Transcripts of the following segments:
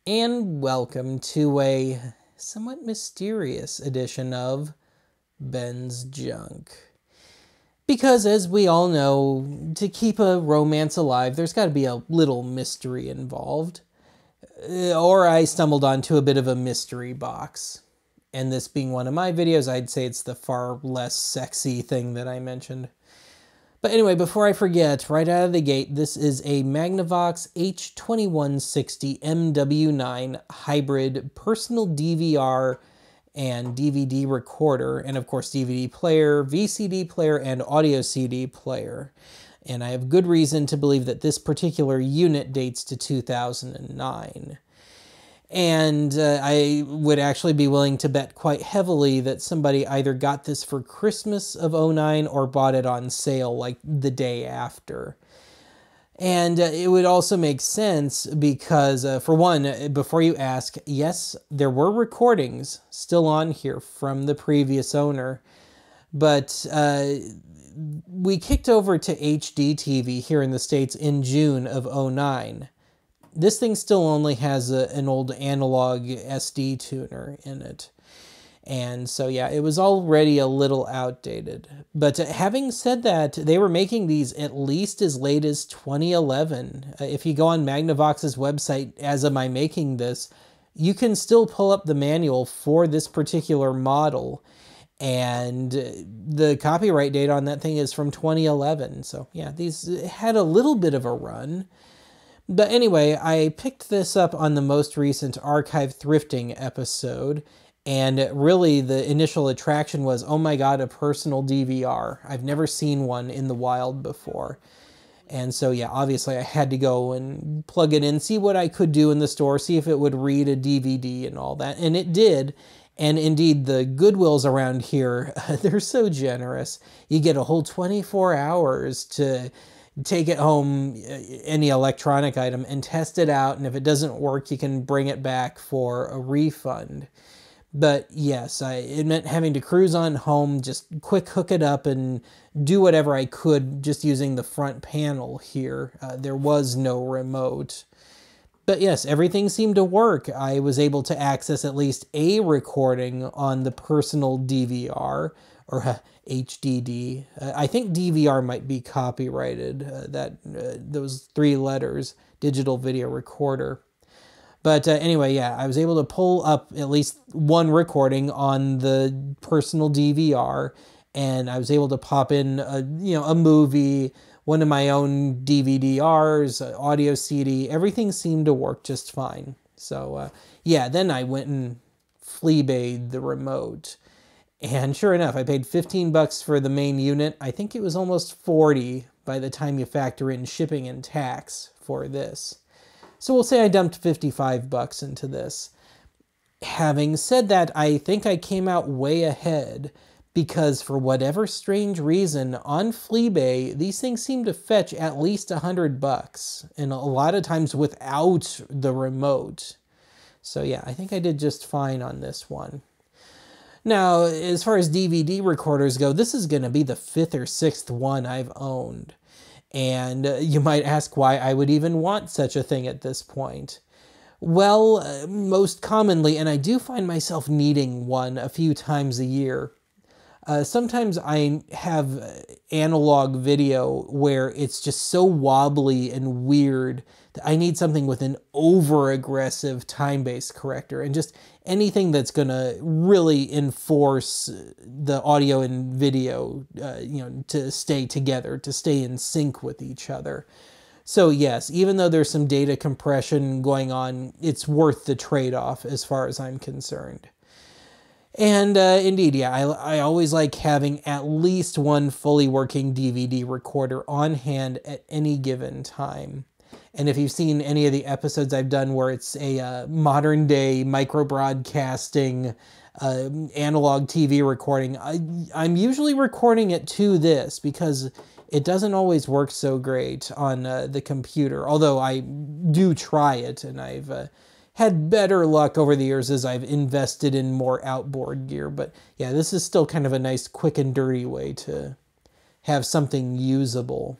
and welcome to a somewhat mysterious edition of Ben's Junk. Because as we all know, to keep a romance alive, there's got to be a little mystery involved. Or I stumbled onto a bit of a mystery box. And this being one of my videos, I'd say it's the far less sexy thing that I mentioned. But anyway, before I forget, right out of the gate, this is a Magnavox H2160MW9 hybrid personal DVR and DVD recorder, and of course DVD player, VCD player, and audio CD player. And I have good reason to believe that this particular unit dates to 2009. And I would actually be willing to bet quite heavily that somebody either got this for Christmas of '09 or bought it on sale like the day after. And it would also make sense because, for one, before you ask, yes, there were recordings still on here from the previous owner, but we kicked over to HD TV here in the States in June of '09. This thing still only has an old analog SD tuner in it. And so, yeah, it was already a little outdated. But having said that, they were making these at least as late as 2011. If you go on Magnavox's website as of my making this, you can still pull up the manual for this particular model. And the copyright date on that thing is from 2011. So, yeah, these had a little bit of a run. But anyway, I picked this up on the most recent archive thrifting episode, and really the initial attraction was, oh my god, a personal DVR. I've never seen one in the wild before. And so yeah, obviously I had to go and plug it in, see what I could do in the store, see if it would read a DVD and all that, and it did. And indeed, the Goodwills around here, they're so generous. You get a whole 24 hours to take it home, any electronic item, and test it out, and if it doesn't work, you can bring it back for a refund. But yes, it meant having to cruise on home, just quick hook it up and do whatever I could just using the front panel here. There was no remote. But yes, everything seemed to work. I was able to access at least a recording on the personal DVR, or HDD. I think DVR might be copyrighted, those 3 letters, digital video recorder. But anyway, yeah, I was able to pull up at least one recording on the personal DVR, and I was able to pop in a movie, one of my own DVD-Rs, audio CD. Everything seemed to work just fine. So yeah, then I went and fleabaited the remote. And sure enough, I paid $15 for the main unit. I think it was almost 40 by the time you factor in shipping and tax for this. So we'll say I dumped $55 into this. Having said that, I think I came out way ahead because for whatever strange reason, on Fleabay, these things seem to fetch at least $100, and a lot of times without the remote. So yeah, I think I did just fine on this one. Now, as far as DVD recorders go, this is going to be the 5th or 6th one I've owned. And you might ask why I would even want such a thing at this point. Well, most commonly, and I do find myself needing one a few times a year, sometimes I have analog video where it's just so wobbly and weird that I need something with an over-aggressive time-based corrector, and just anything that's going to really enforce the audio and video, to stay together, to stay in sync with each other. So yes, even though there's some data compression going on, it's worth the trade-off as far as I'm concerned. And indeed, yeah, I always like having at least one fully working DVD recorder on hand at any given time. And if you've seen any of the episodes I've done where it's a modern day micro-broadcasting analog TV recording, I'm usually recording it to this because it doesn't always work so great on the computer. Although I do try it, and I've had better luck over the years as I've invested in more outboard gear. But yeah, this is still kind of a nice quick and dirty way to have something usable.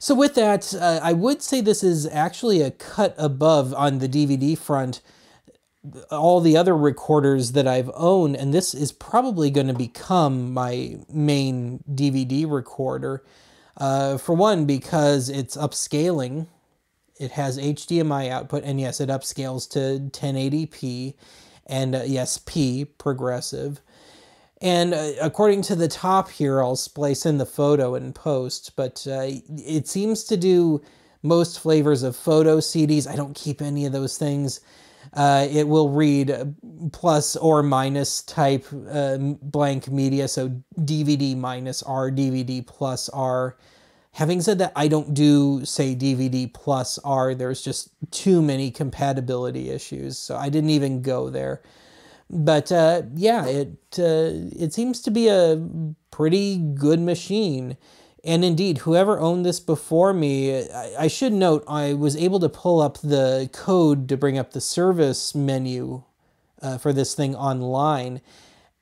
So with that, I would say this is actually a cut above on the DVD front all the other recorders that I've owned, and this is probably going to become my main DVD recorder. For one, because it's upscaling. It has HDMI output, and yes, it upscales to 1080p, and yes, P, progressive. And according to the top here, I'll splice in the photo in post, but it seems to do most flavors of photo CDs. I don't keep any of those things. It will read plus or minus type blank media, so DVD minus R, DVD plus R. Having said that, I don't do, say, DVD plus R. There's just too many compatibility issues, so I didn't even go there. But yeah, it seems to be a pretty good machine. And indeed, whoever owned this before me, I should note, I was able to pull up the code to bring up the service menu for this thing online.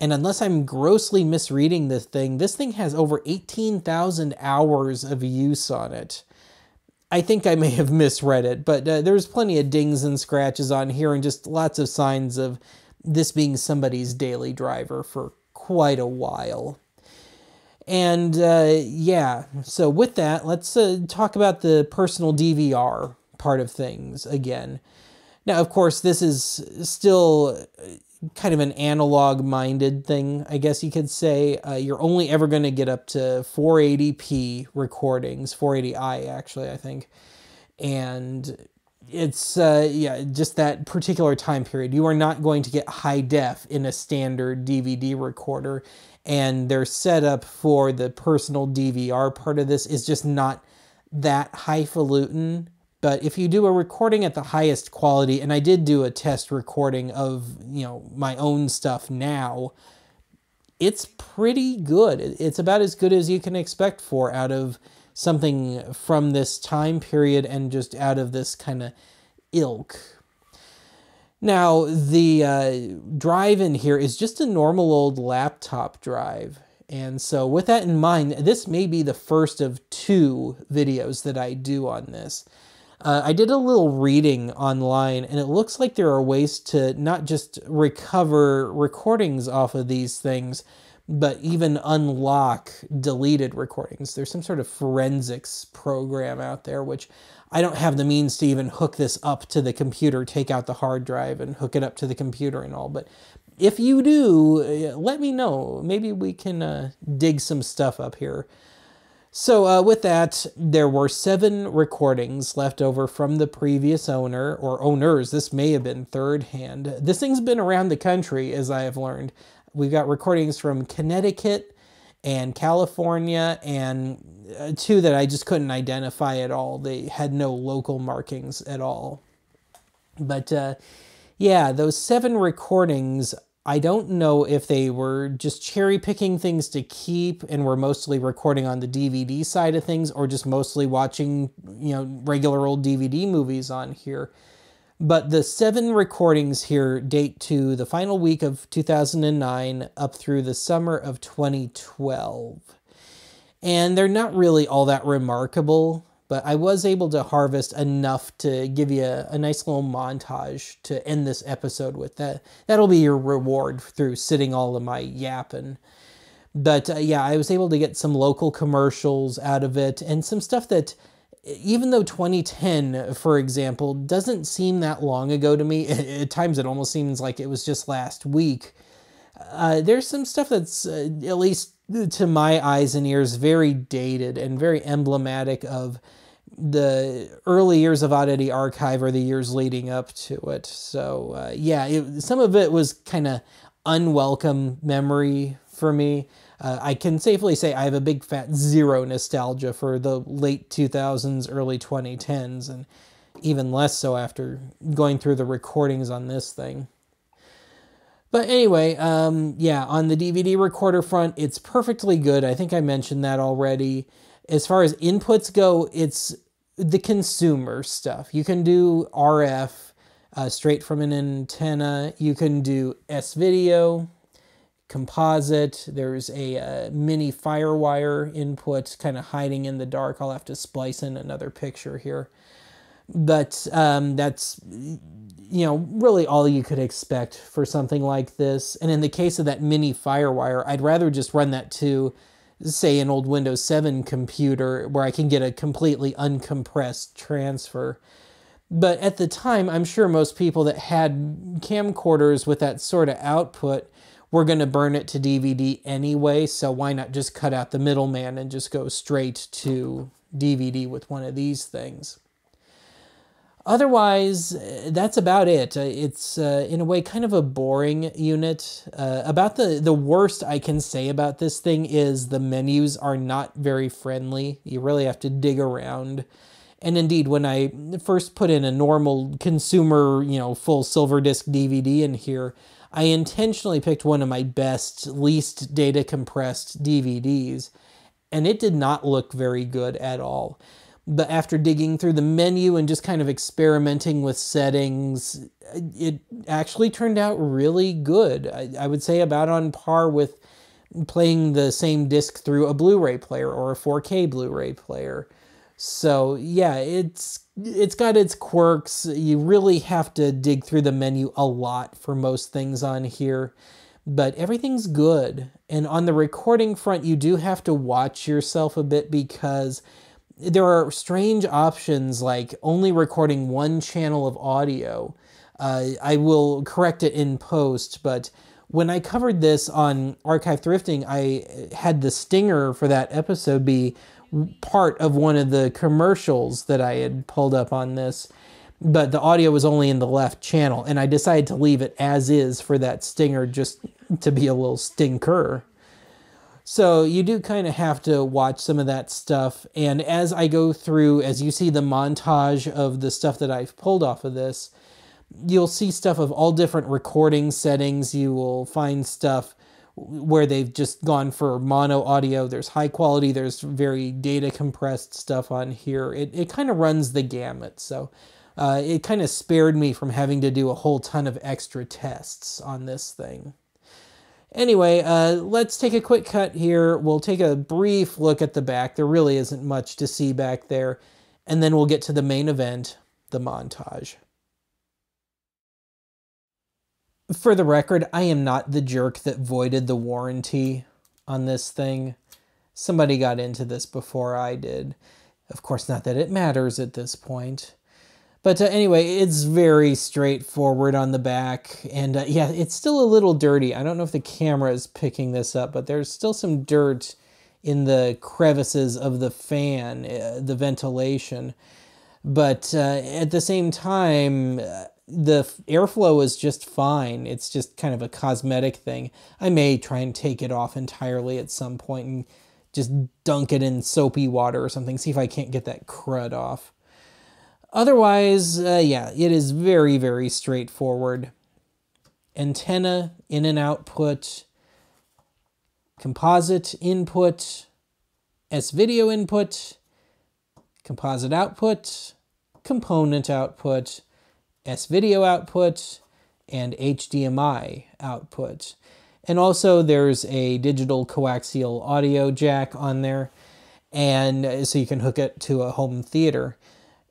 And unless I'm grossly misreading this thing has over 18,000 hours of use on it. I think I may have misread it, but there's plenty of dings and scratches on here and just lots of signs of this being somebody's daily driver for quite a while. And yeah, so with that, let's talk about the personal DVR part of things again. Now, of course, this is still kind of an analog-minded thing, I guess you could say. You're only ever going to get up to 480p recordings, 480i actually, I think. And it's, yeah, just that particular time period. You are not going to get high def in a standard DVD recorder, and their setup for the personal DVR part of this is just not that highfalutin. But if you do a recording at the highest quality, and I did do a test recording of, you know, my own stuff now, it's pretty good. It's about as good as you can expect for out of something from this time period and just out of this kind of ilk. Now, the drive in here is just a normal old laptop drive. And so with that in mind, this may be the first of 2 videos that I do on this. I did a little reading online, and it looks like there are ways to not just recover recordings off of these things, but even unlock deleted recordings. There's some sort of forensics program out there, which I don't have the means to even hook this up to the computer, take out the hard drive and hook it up to the computer and all. But if you do, let me know. Maybe we can dig some stuff up here. So with that, there were 7 recordings left over from the previous owner, or owners. This may have been third hand. This thing's been around the country, as I have learned. We've got recordings from Connecticut and California, and 2 that I just couldn't identify at all. They had no local markings at all. But yeah, those 7 recordings, I don't know if they were just cherry picking things to keep and were mostly recording on the DVD side of things, or just mostly watching, you know, regular old DVD movies on here. But the 7 recordings here date to the final week of 2009 up through the summer of 2012. And they're not really all that remarkable, but I was able to harvest enough to give you a nice little montage to end this episode with. That'll be your reward through sitting all of my yapping. But yeah, I was able to get some local commercials out of it, and some stuff that, even though 2010, for example, doesn't seem that long ago to me, at times it almost seems like it was just last week, there's some stuff that's, at least to my eyes and ears, very dated and very emblematic of the early years of Oddity Archive or the years leading up to it. So yeah, some of it was kind of unwelcome memory for me. I can safely say I have a big fat 0 nostalgia for the late 2000s, early 2010s, and even less so after going through the recordings on this thing. But anyway, yeah, on the DVD recorder front, it's perfectly good. I think I mentioned that already. As far as inputs go, it's the consumer stuff. You can do RF straight from an antenna. You can do S-video, composite. There's a mini FireWire input kind of hiding in the dark. I'll have to splice in another picture here. But that's, really all you could expect for something like this. And in the case of that mini FireWire, I'd rather just run that to, say, an old Windows 7 computer where I can get a completely uncompressed transfer. But at the time, I'm sure most people that had camcorders with that sort of output were going to burn it to DVD anyway, so why not just cut out the middleman and just go straight to DVD with one of these things. Otherwise, that's about it. It's, in a way, kind of a boring unit. About the worst I can say about this thing is the menus are not very friendly. You really have to dig around. And indeed, when I first put in a normal consumer, full silver disc DVD in here, I intentionally picked one of my best, least data compressed DVDs, and it did not look very good at all. But after digging through the menu and just kind of experimenting with settings, it actually turned out really good. I would say about on par with playing the same disc through a Blu-ray player or a 4K Blu-ray player. So yeah, it's got its quirks. You really have to dig through the menu a lot for most things on here, but everything's good. And on the recording front, you do have to watch yourself a bit because there are strange options like only recording one channel of audio. I will correct it in post, but when I covered this on Archive Thrifting, I had the stinger for that episode be part of one of the commercials that I had pulled up on this, but the audio was only in the left channel, and I decided to leave it as is for that stinger just to be a little stinker. So you do kind of have to watch some of that stuff, and as I go through, as you see the montage of the stuff that I've pulled off of this, you'll see stuff of all different recording settings. You will find stuff where they've just gone for mono audio. There's high quality, there's very data compressed stuff on here. It kind of runs the gamut, so it kind of spared me from having to do a whole ton of extra tests on this thing. Anyway, let's take a quick cut here. We'll take a brief look at the back. There really isn't much to see back there. And then we'll get to the main event, the montage. For the record, I am not the jerk that voided the warranty on this thing. Somebody got into this before I did. Of course, not that it matters at this point. But anyway, it's very straightforward on the back. And yeah, it's still a little dirty. I don't know if the camera is picking this up, but there's still some dirt in the crevices of the fan, the ventilation. But at the same time, the airflow is just fine. It's just kind of a cosmetic thing. I may try and take it off entirely at some point and just dunk it in soapy water or something, see if I can't get that crud off. Otherwise, yeah, it is very, very straightforward. Antenna, in and output, composite input, S-video input, composite output, component output, S-video output, and HDMI output. And also there's a digital coaxial audio jack on there, and so you can hook it to a home theater.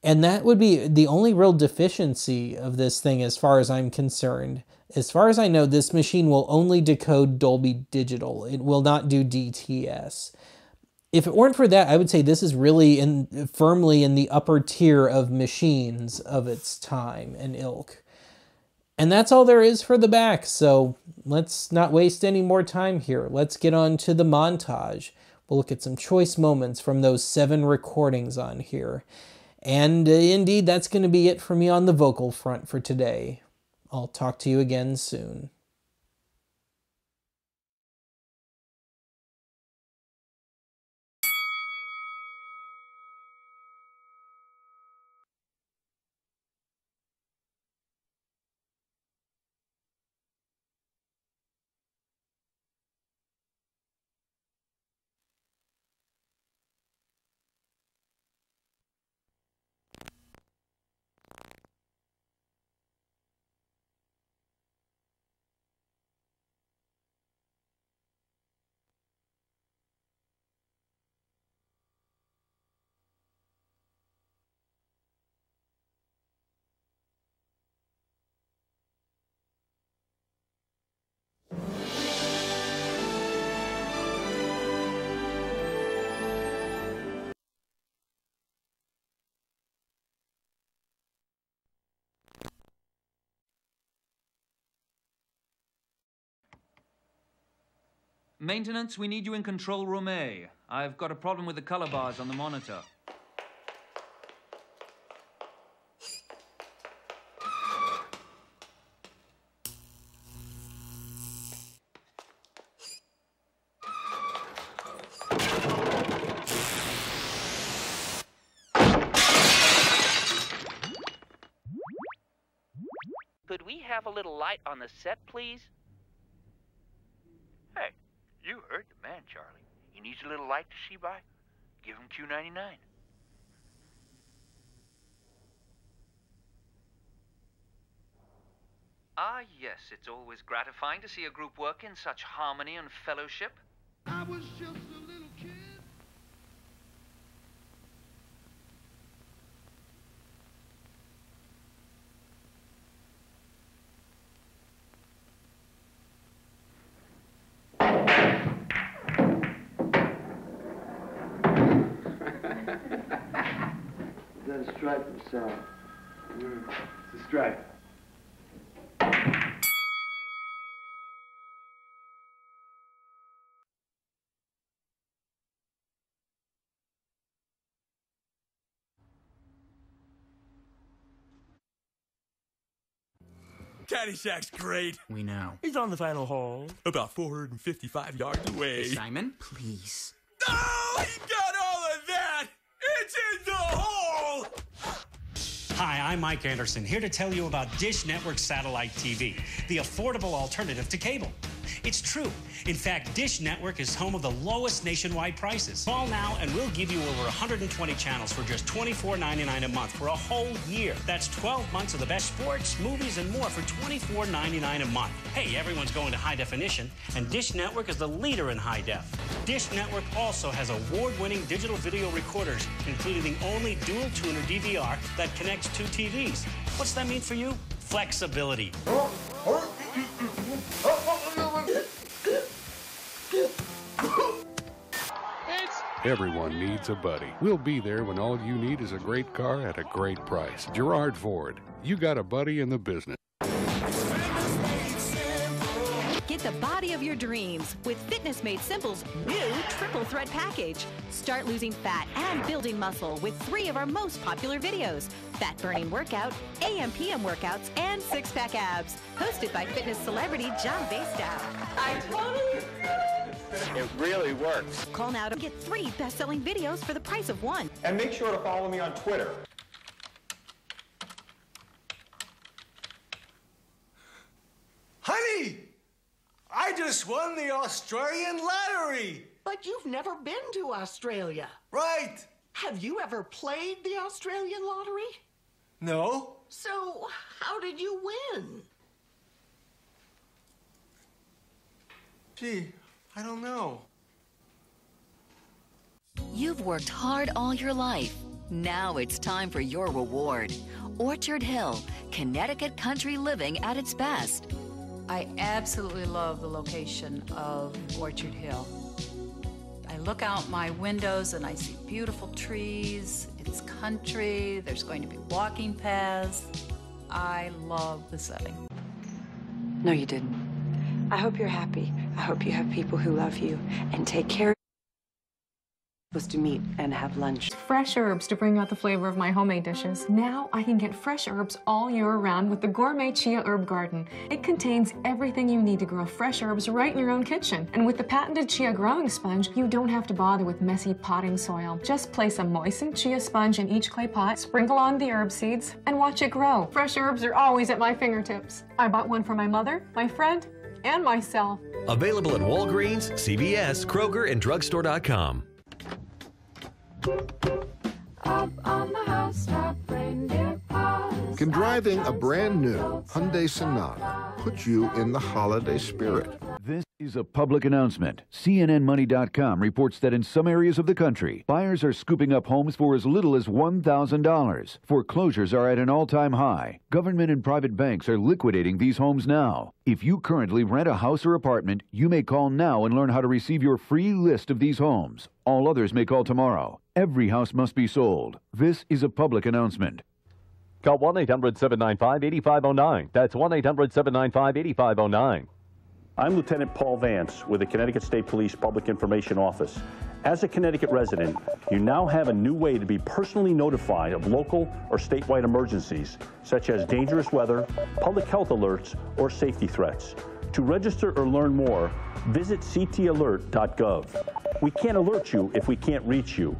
And that would be the only real deficiency of this thing as far as I'm concerned. As far as I know, this machine will only decode Dolby Digital. It will not do DTS. If it weren't for that, I would say this is really firmly in the upper tier of machines of its time and ilk. And that's all there is for the back, so let's not waste any more time here. Let's get on to the montage. We'll look at some choice moments from those 7 recordings on here. And indeed, that's going to be it for me on the vocal front for today. I'll talk to you again soon. Maintenance, we need you in control room A. I've got a problem with the color bars on the monitor. Could we have a little light on the set, please? Hey, you heard the man, Charlie. He needs a little light to see by. Give him Q99. Ah, yes, it's always gratifying to see a group work in such harmony and fellowship. I was just a little kid. Is that a stripe or a sound? It's a stripe. Caddyshack's great. We know. He's on the final hole, about 455 yards away. Hey, Simon, please. Oh, he got all of that! It's in the hole! Hi, I'm Mike Anderson, here to tell you about Dish Network Satellite TV, the affordable alternative to cable. It's true. In fact, Dish Network is home of the lowest nationwide prices. Call now and we'll give you over 120 channels for just $24.99 a month for a whole year. That's 12 months of the best sports, movies, and more for $24.99 a month. Hey, everyone's going to high definition, and Dish Network is the leader in high def. Dish Network also has award-winning digital video recorders, including the only dual-tuner DVR that connects two TVs. What's that mean for you? Flexibility. Everyone needs a buddy. We'll be there when all you need is a great car at a great price. Gerard Ford, you got a buddy in the business. Get the body of your dreams with Fitness Made Simple's new triple threat package. Start losing fat and building muscle with 3 of our most popular videos: fat burning workout, AM/PM workouts, and six-pack abs. Hosted by fitness celebrity John Bastow. I totally It really works. Call now to get 3 best-selling videos for the price of 1. And make sure to follow me on Twitter. Honey, I just won the Australian lottery. But you've never been to Australia. Right. Have you ever played the Australian lottery? No. So, how did you win? Gee, I don't know. You've worked hard all your life. Now it's time for your reward. Orchard Hill, Connecticut country living at its best. I absolutely love the location of Orchard Hill. I look out my windows and I see beautiful trees. It's country. There's going to be walking paths. I love the setting. No, you didn't. I hope you're happy. I hope you have people who love you and take care of you. Supposed to meet and have lunch. Fresh herbs to bring out the flavor of my homemade dishes. Now I can get fresh herbs all year round with the Gourmet Chia Herb Garden. It contains everything you need to grow fresh herbs right in your own kitchen. And with the patented Chia growing sponge, you don't have to bother with messy potting soil. Just place a moistened Chia sponge in each clay pot, sprinkle on the herb seeds, and watch it grow. Fresh herbs are always at my fingertips. I bought one for my mother, my friend, and myself. Available at Walgreens, CVS, Kroger, and drugstore.com. Up on the housetop, reindeer paws. Can driving a brand new Hyundai Sonata put you in the holiday spirit? This is a public announcement. CNNMoney.com reports that in some areas of the country, buyers are scooping up homes for as little as $1,000. Foreclosures are at an all-time high. Government and private banks are liquidating these homes now. If you currently rent a house or apartment, you may call now and learn how to receive your free list of these homes. All others may call tomorrow. Every house must be sold. This is a public announcement. Call 1-800-795-8509. That's 1-800-795-8509. I'm Lieutenant Paul Vance with the Connecticut State Police Public Information Office. As a Connecticut resident, you now have a new way to be personally notified of local or statewide emergencies, such as dangerous weather, public health alerts, or safety threats. To register or learn more, visit ctalert.gov. We can't alert you if we can't reach you.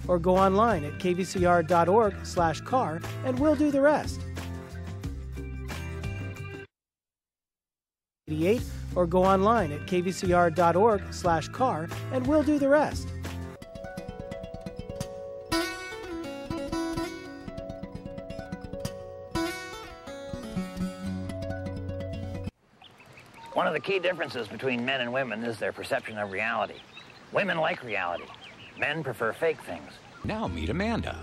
Or go online at kvcr.org/car and we'll do the rest. Or go online at kvcr.org/car and we'll do the rest. One of the key differences between men and women is their perception of reality. Women like reality. Men prefer fake things. Now meet Amanda.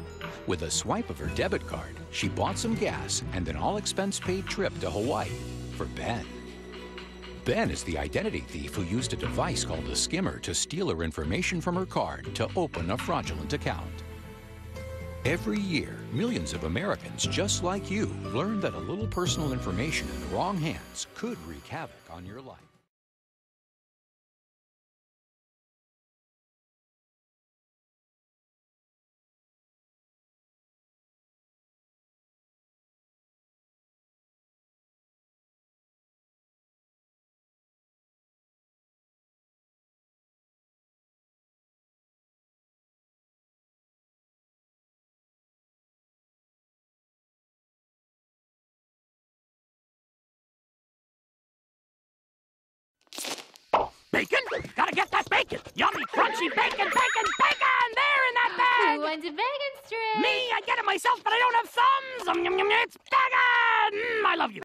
With a swipe of her debit card, she bought some gas and an all-expense-paid trip to Hawaii for Ben. Ben is the identity thief who used a device called a skimmer to steal her information from her card to open a fraudulent account. Every year, millions of Americans just like you learn that a little personal information in the wrong hands could wreak havoc on your life. Bacon? Gotta get that bacon! Yummy, crunchy bacon, bacon, bacon! There in that bag! Who wants a bacon strip? Me, I get it myself, but I don't have thumbs! It's bacon! I love you.